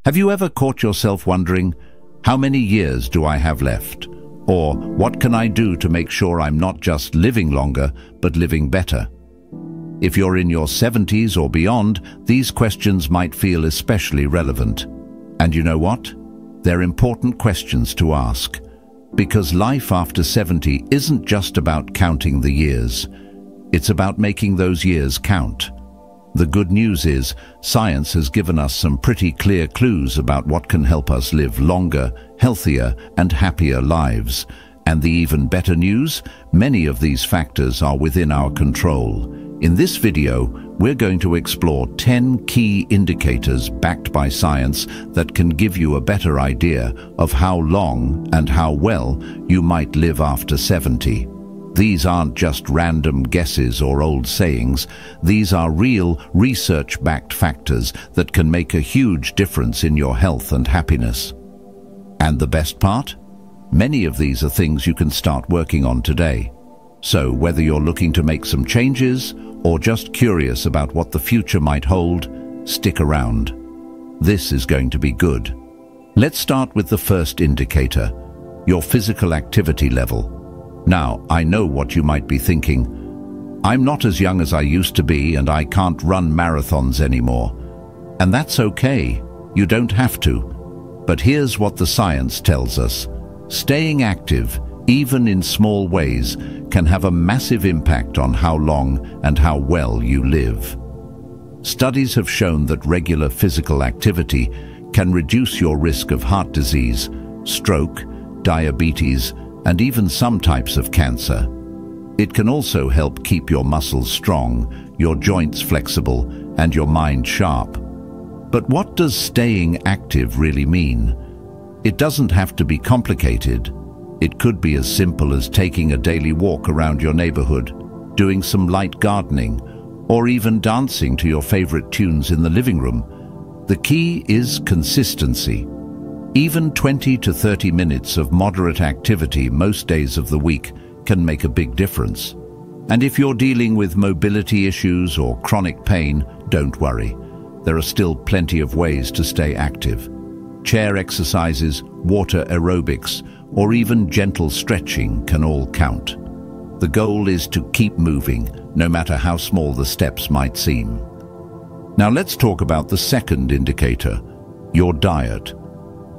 Have you ever caught yourself wondering, how many years do I have left? Or what can I do to make sure I'm not just living longer, but living better? If you're in your 70s or beyond, these questions might feel especially relevant. And you know what? They're important questions to ask. Because life after 70 isn't just about counting the years. It's about making those years count. The good news is, science has given us some pretty clear clues about what can help us live longer, healthier, and happier lives. And the even better news, many of these factors are within our control. In this video, we're going to explore 10 key indicators backed by science that can give you a better idea of how long and how well you might live after 70. These aren't just random guesses or old sayings. These are real, research-backed factors that can make a huge difference in your health and happiness. And the best part? Many of these are things you can start working on today. So whether you're looking to make some changes or just curious about what the future might hold, stick around. This is going to be good. Let's start with the first indicator, your physical activity level. Now, I know what you might be thinking. I'm not as young as I used to be and I can't run marathons anymore. And that's okay. You don't have to. But here's what the science tells us. Staying active, even in small ways, can have a massive impact on how long and how well you live. Studies have shown that regular physical activity can reduce your risk of heart disease, stroke, diabetes, and even some types of cancer. It can also help keep your muscles strong, your joints flexible, and your mind sharp. But what does staying active really mean? It doesn't have to be complicated. It could be as simple as taking a daily walk around your neighborhood, doing some light gardening, or even dancing to your favorite tunes in the living room. The key is consistency. Even 20 to 30 minutes of moderate activity most days of the week can make a big difference. And if you're dealing with mobility issues or chronic pain, don't worry. There are still plenty of ways to stay active. Chair exercises, water aerobics, or even gentle stretching can all count. The goal is to keep moving, no matter how small the steps might seem. Now let's talk about the second indicator, your diet.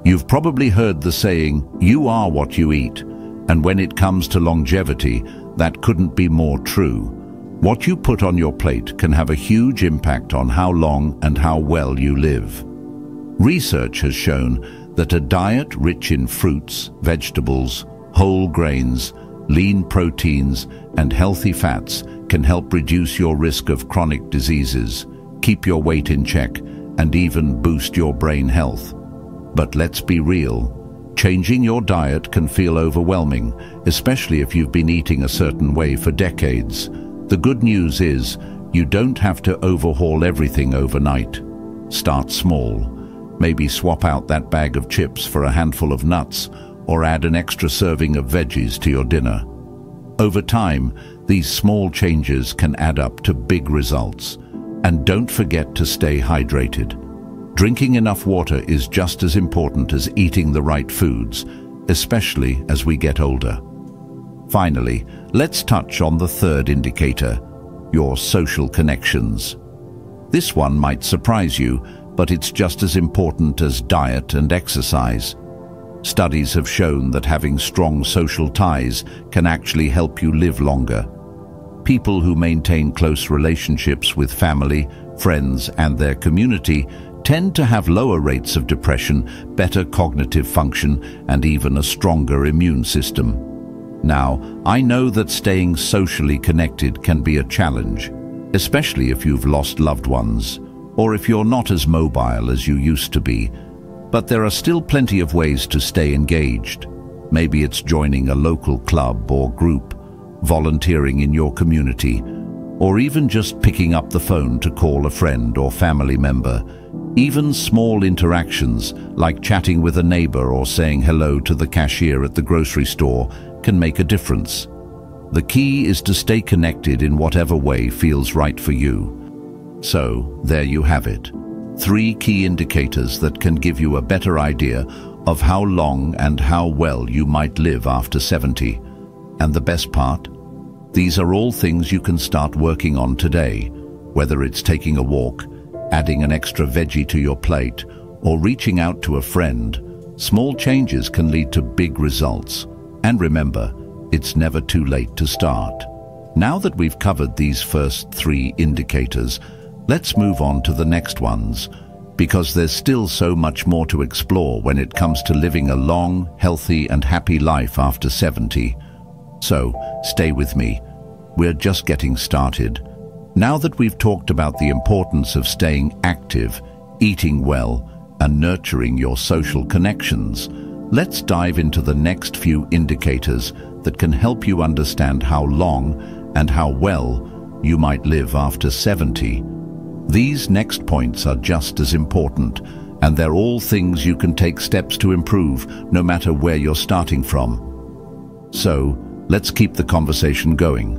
You've probably heard the saying, you are what you eat, and when it comes to longevity, that couldn't be more true. What you put on your plate can have a huge impact on how long and how well you live. Research has shown that a diet rich in fruits, vegetables, whole grains, lean proteins, and healthy fats can help reduce your risk of chronic diseases, keep your weight in check, and even boost your brain health. But let's be real, changing your diet can feel overwhelming, especially if you've been eating a certain way for decades. The good news is, you don't have to overhaul everything overnight. Start small. Maybe swap out that bag of chips for a handful of nuts, or add an extra serving of veggies to your dinner. Over time, these small changes can add up to big results. And don't forget to stay hydrated. Drinking enough water is just as important as eating the right foods, especially as we get older. Finally, let's touch on the third indicator, your social connections. This one might surprise you, but it's just as important as diet and exercise. Studies have shown that having strong social ties can actually help you live longer. People who maintain close relationships with family, friends, and their community tend to have lower rates of depression, better cognitive function, and even a stronger immune system. Now, I know that staying socially connected can be a challenge, especially if you've lost loved ones, or if you're not as mobile as you used to be. But there are still plenty of ways to stay engaged. Maybe it's joining a local club or group, volunteering in your community, or even just picking up the phone to call a friend or family member. Even small interactions, like chatting with a neighbor or saying hello to the cashier at the grocery store, can make a difference. The key is to stay connected in whatever way feels right for you. So, there you have it. 3 key indicators that can give you a better idea of how long and how well you might live after 70. And the best part? These are all things you can start working on today, whether it's taking a walk, adding an extra veggie to your plate, or reaching out to a friend. Small changes can lead to big results. And remember, it's never too late to start. Now that we've covered these first 3 indicators, let's move on to the next ones, because there's still so much more to explore when it comes to living a long, healthy and happy life after 70. So, stay with me. We're just getting started. Now that we've talked about the importance of staying active, eating well, and nurturing your social connections, let's dive into the next few indicators that can help you understand how long and how well you might live after 70. These next points are just as important, and they're all things you can take steps to improve, no matter where you're starting from. So, let's keep the conversation going.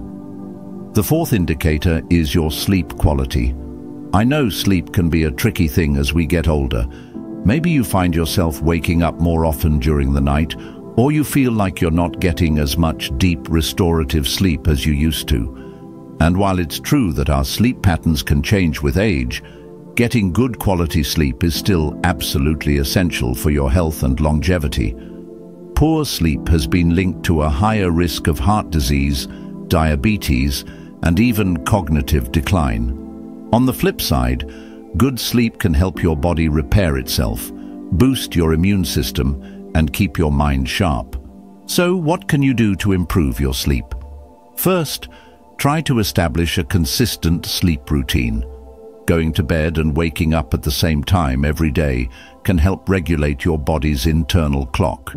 The 4th indicator is your sleep quality. I know sleep can be a tricky thing as we get older. Maybe you find yourself waking up more often during the night, or you feel like you're not getting as much deep restorative sleep as you used to. And while it's true that our sleep patterns can change with age, getting good quality sleep is still absolutely essential for your health and longevity. Poor sleep has been linked to a higher risk of heart disease, diabetes, and even cognitive decline. On the flip side, good sleep can help your body repair itself, boost your immune system, and keep your mind sharp. So, what can you do to improve your sleep? First, try to establish a consistent sleep routine. Going to bed and waking up at the same time every day can help regulate your body's internal clock.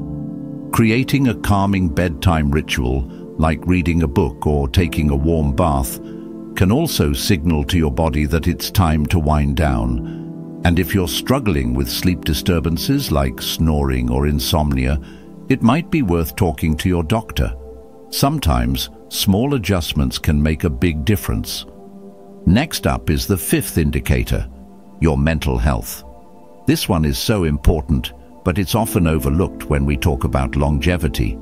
Creating a calming bedtime ritual, like reading a book or taking a warm bath, can also signal to your body that it's time to wind down. And if you're struggling with sleep disturbances like snoring or insomnia, it might be worth talking to your doctor. Sometimes, small adjustments can make a big difference. Next up is the 5th indicator, your mental health. This one is so important, but it's often overlooked when we talk about longevity.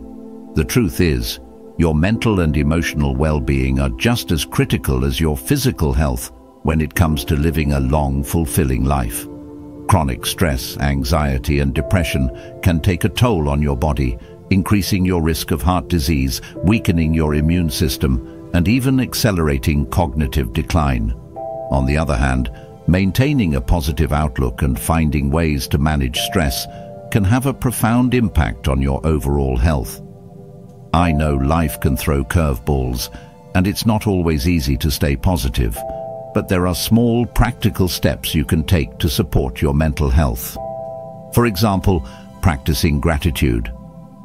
The truth is, your mental and emotional well-being are just as critical as your physical health when it comes to living a long, fulfilling life. Chronic stress, anxiety, and depression can take a toll on your body, increasing your risk of heart disease, weakening your immune system, and even accelerating cognitive decline. On the other hand, maintaining a positive outlook and finding ways to manage stress can have a profound impact on your overall health. I know life can throw curveballs, and it's not always easy to stay positive, but there are small, practical steps you can take to support your mental health. For example, practicing gratitude.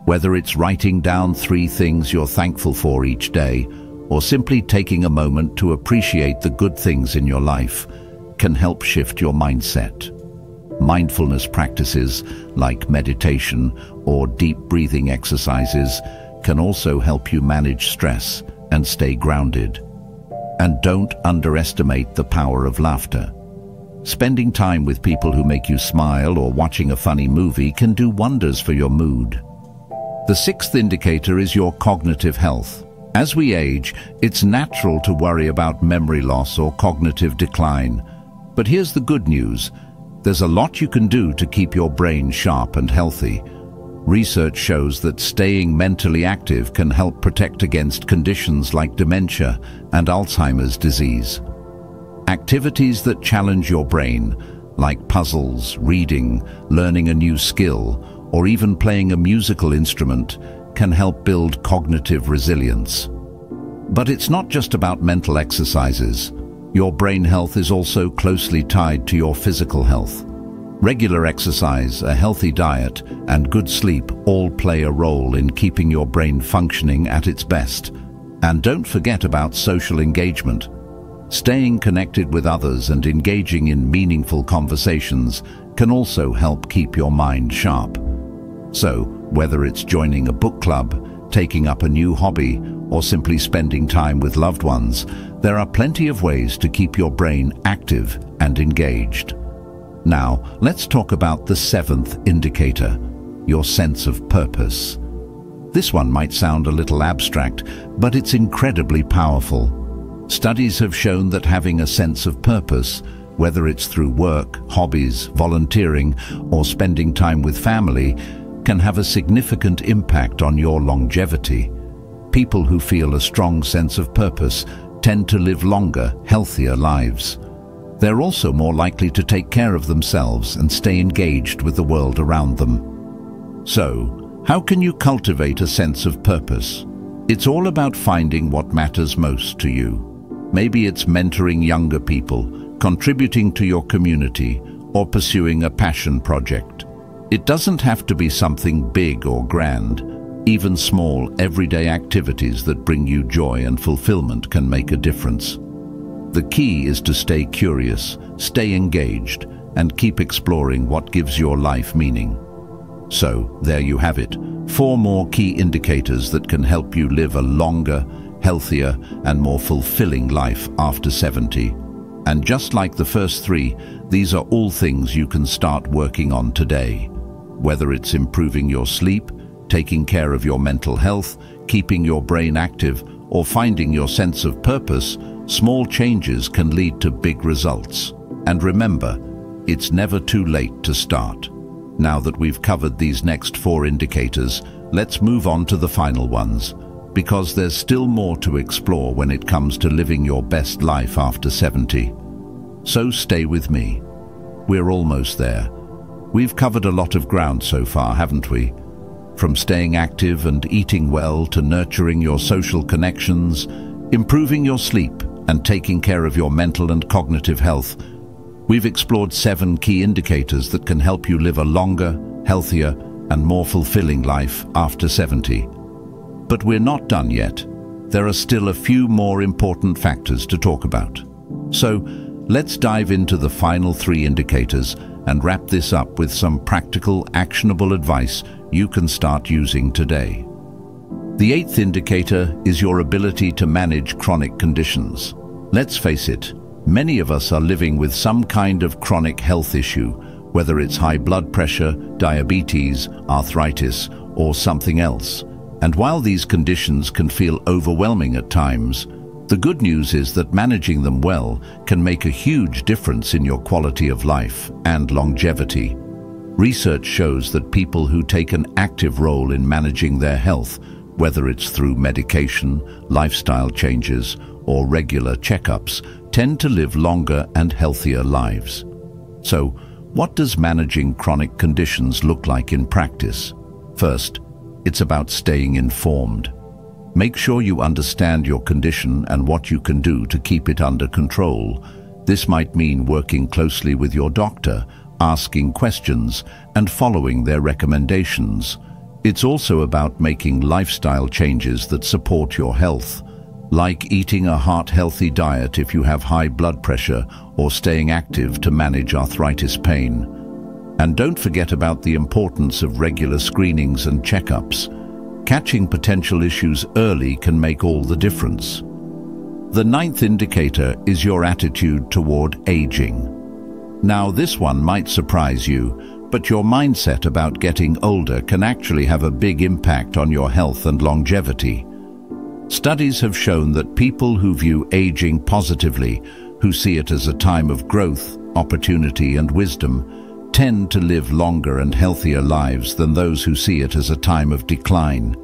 Whether it's writing down 3 things you're thankful for each day, or simply taking a moment to appreciate the good things in your life, can help shift your mindset. Mindfulness practices like meditation or deep breathing exercises can also help you manage stress and stay grounded. And don't underestimate the power of laughter. Spending time with people who make you smile or watching a funny movie can do wonders for your mood. The 6th indicator is your cognitive health. As we age, it's natural to worry about memory loss or cognitive decline. But here's the good news. There's a lot you can do to keep your brain sharp and healthy. Research shows that staying mentally active can help protect against conditions like dementia and Alzheimer's disease. Activities that challenge your brain, like puzzles, reading, learning a new skill, or even playing a musical instrument, can help build cognitive resilience. But it's not just about mental exercises. Your brain health is also closely tied to your physical health. Regular exercise, a healthy diet, and good sleep all play a role in keeping your brain functioning at its best. And don't forget about social engagement. Staying connected with others and engaging in meaningful conversations can also help keep your mind sharp. So, whether it's joining a book club, taking up a new hobby, or simply spending time with loved ones, there are plenty of ways to keep your brain active and engaged. Now, let's talk about the seventh indicator, your sense of purpose. This one might sound a little abstract, but it's incredibly powerful. Studies have shown that having a sense of purpose, whether it's through work, hobbies, volunteering, or spending time with family, can have a significant impact on your longevity. People who feel a strong sense of purpose tend to live longer, healthier lives. They're also more likely to take care of themselves and stay engaged with the world around them. So, how can you cultivate a sense of purpose? It's all about finding what matters most to you. Maybe it's mentoring younger people, contributing to your community, or pursuing a passion project. It doesn't have to be something big or grand. Even small, everyday activities that bring you joy and fulfillment can make a difference. The key is to stay curious, stay engaged, and keep exploring what gives your life meaning. So, there you have it, 4 more key indicators that can help you live a longer, healthier, and more fulfilling life after 70. And just like the first 3, these are all things you can start working on today. Whether it's improving your sleep, taking care of your mental health, keeping your brain active, or finding your sense of purpose, small changes can lead to big results. And remember, it's never too late to start. Now that we've covered these next 4 indicators, let's move on to the final ones, because there's still more to explore when it comes to living your best life after 70. So stay with me. We're almost there. We've covered a lot of ground so far, haven't we? From staying active and eating well to nurturing your social connections, improving your sleep, and taking care of your mental and cognitive health, we've explored 7 key indicators that can help you live a longer, healthier, and more fulfilling life after 70. But we're not done yet. There are still a few more important factors to talk about. So, let's dive into the final 3 indicators and wrap this up with some practical, actionable advice you can start using today. The 8th indicator is your ability to manage chronic conditions. Let's face it, many of us are living with some kind of chronic health issue, whether it's high blood pressure, diabetes, arthritis, or something else. And while these conditions can feel overwhelming at times, the good news is that managing them well can make a huge difference in your quality of life and longevity. Research shows that people who take an active role in managing their health, whether it's through medication, lifestyle changes, or regular checkups, tend to live longer and healthier lives. So, what does managing chronic conditions look like in practice? First, it's about staying informed. Make sure you understand your condition and what you can do to keep it under control. This might mean working closely with your doctor, asking questions, and following their recommendations. It's also about making lifestyle changes that support your health, like eating a heart-healthy diet if you have high blood pressure or staying active to manage arthritis pain. And don't forget about the importance of regular screenings and checkups. Catching potential issues early can make all the difference. The 9th indicator is your attitude toward aging. Now, this one might surprise you, but your mindset about getting older can actually have a big impact on your health and longevity. Studies have shown that people who view aging positively, who see it as a time of growth, opportunity, and wisdom, tend to live longer and healthier lives than those who see it as a time of decline.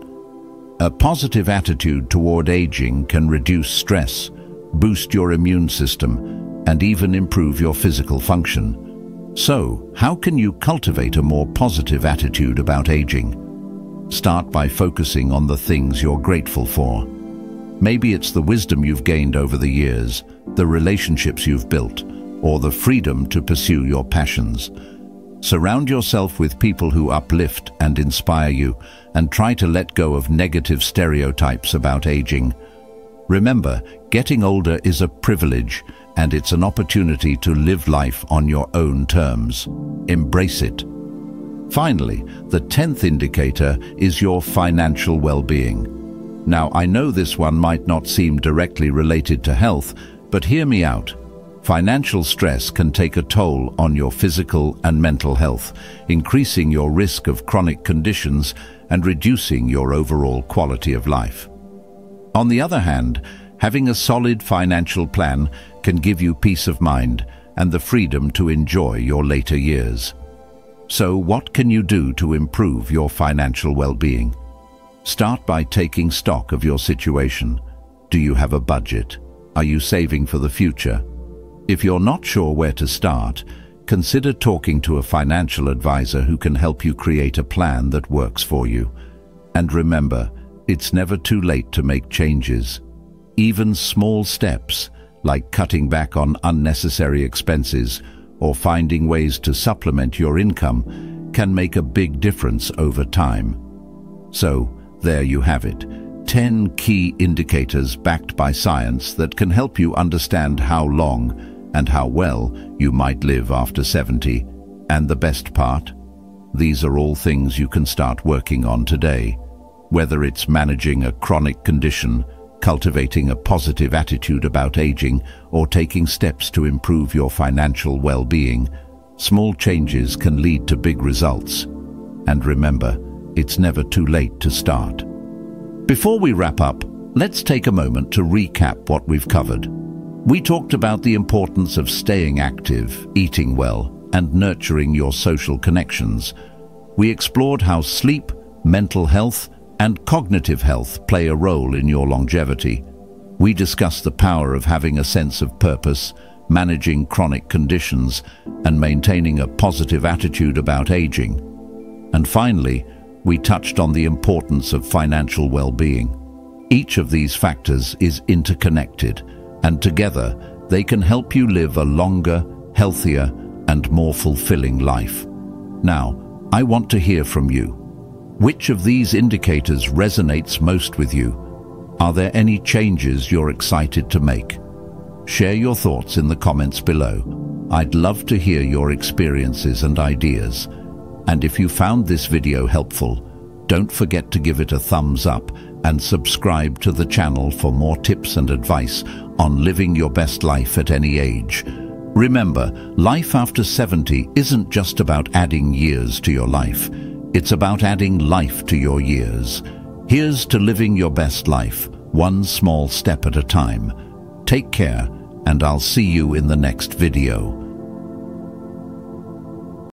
A positive attitude toward aging can reduce stress, boost your immune system, and even improve your physical function. So, how can you cultivate a more positive attitude about aging? Start by focusing on the things you're grateful for. Maybe it's the wisdom you've gained over the years, the relationships you've built, or the freedom to pursue your passions. Surround yourself with people who uplift and inspire you, and try to let go of negative stereotypes about aging. Remember, getting older is a privilege, and it's an opportunity to live life on your own terms. Embrace it. Finally, the 10th indicator is your financial well-being. Now, I know this one might not seem directly related to health, but hear me out. Financial stress can take a toll on your physical and mental health, increasing your risk of chronic conditions and reducing your overall quality of life. On the other hand, having a solid financial plan can give you peace of mind and the freedom to enjoy your later years. So, what can you do to improve your financial well-being? Start by taking stock of your situation. Do you have a budget? Are you saving for the future? If you're not sure where to start, consider talking to a financial advisor who can help you create a plan that works for you. And remember, it's never too late to make changes. Even small steps, like cutting back on unnecessary expenses or finding ways to supplement your income, can make a big difference over time. So, there you have it. 10 key indicators backed by science that can help you understand how long and how well you might live after 70. And the best part? These are all things you can start working on today. Whether it's managing a chronic condition, cultivating a positive attitude about aging, or taking steps to improve your financial well-being, small changes can lead to big results. And remember, it's never too late to start. Before we wrap up, let's take a moment to recap what we've covered. We talked about the importance of staying active, eating well, and nurturing your social connections. We explored how sleep, mental health, and cognitive health play a role in your longevity. We discussed the power of having a sense of purpose, managing chronic conditions, and maintaining a positive attitude about aging. And finally, we touched on the importance of financial well-being. Each of these factors is interconnected, and together they can help you live a longer, healthier, and more fulfilling life. Now, I want to hear from you. Which of these indicators resonates most with you? Are there any changes you're excited to make? Share your thoughts in the comments below. I'd love to hear your experiences and ideas. And if you found this video helpful, don't forget to give it a thumbs up and subscribe to the channel for more tips and advice on living your best life at any age. Remember, life after 70 isn't just about adding years to your life. It's about adding life to your years. Here's to living your best life, one small step at a time. Take care, and I'll see you in the next video.